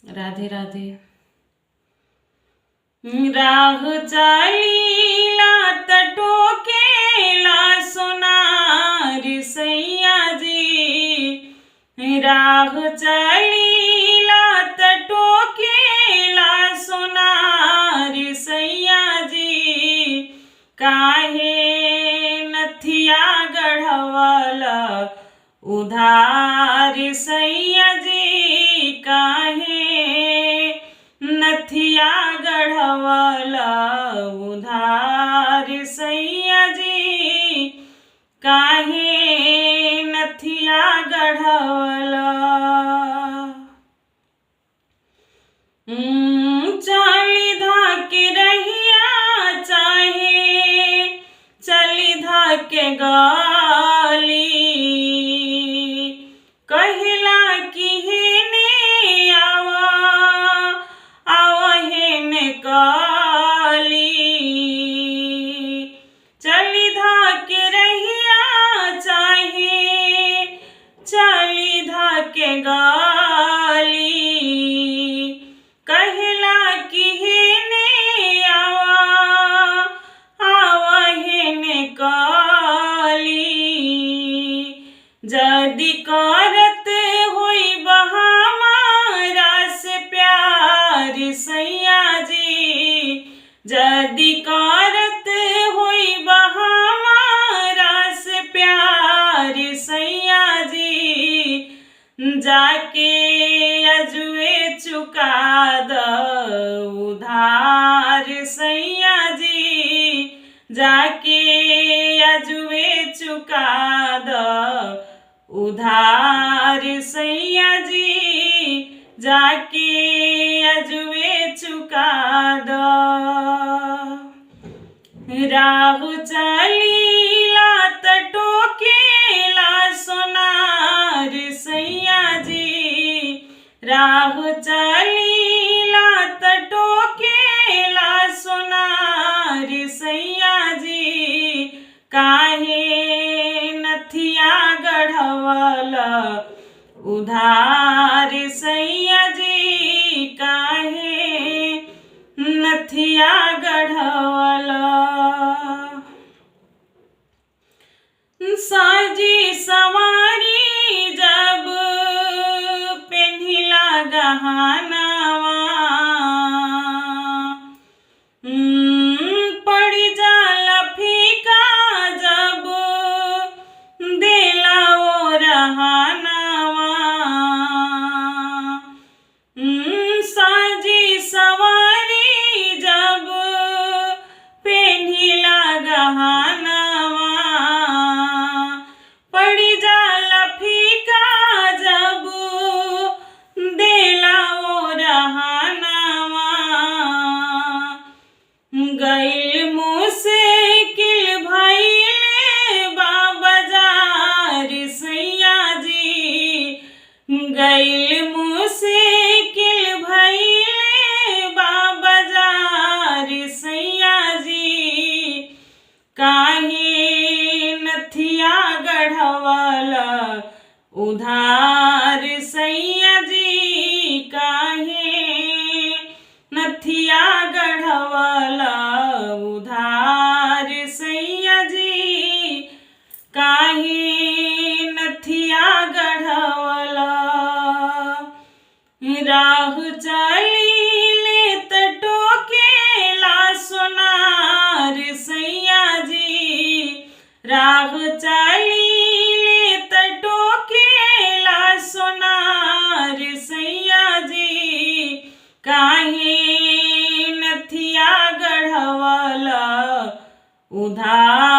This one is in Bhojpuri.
राधे राधे। राह चालीला टोकेला सोनार सैया जी। राह चालीला टोकेला सोनार सैया जी। काहे नथिया गढ़वला उधार सैया जी। काहे नथिया गढ़वला उधार सैया जी। काहे नथिया गढ़वला। चाली धाके रहिया चाहे चली धाके गाली। कहला कि हेने आवा आवा हेने काली। चली धाके रहिया चाहे चली धाके गाली। कहला कि हेने आवा आवा हेने काली। जदि करत होई हमारा से प्यार सैया जी। जदि करत होई हमारा से प्यार सैया जी। जाके अजुए चुका द उधार सैया जी। जाके अजुए चुका द उधार सैया जी। जाके अजुए चुका द। राह चालीला टोकेला सोनार सैया जी। राह चालीला टोकेला सोनार सैया जी। काहे नथिया गढ़वला उधार सैया जी। काहे नथिया गढ़वला। साजी सवारी जब पेन्हिला गहनावा। पड़ी जाला फीका जब देला वो रहनावा। साजी सवारी जब पेन्हिला गहनावा। पड़ी जाला फीका जब देला वो रहनावा। गइल मुश्किल भइले बाजार सैया जी। गइल मुश्किल भइले बाजार सैया जी। काहे नथिया गढ़वला उधार सैया जी। काहे नथिया गढ़वला उधार सैया जी। काहे नथिया गढ़वला। राह चालीले टोकेला सोनार सैया जी। राह चालीले टोकेला सोनार सैया जी। काहे नथिया गढ़वला उधार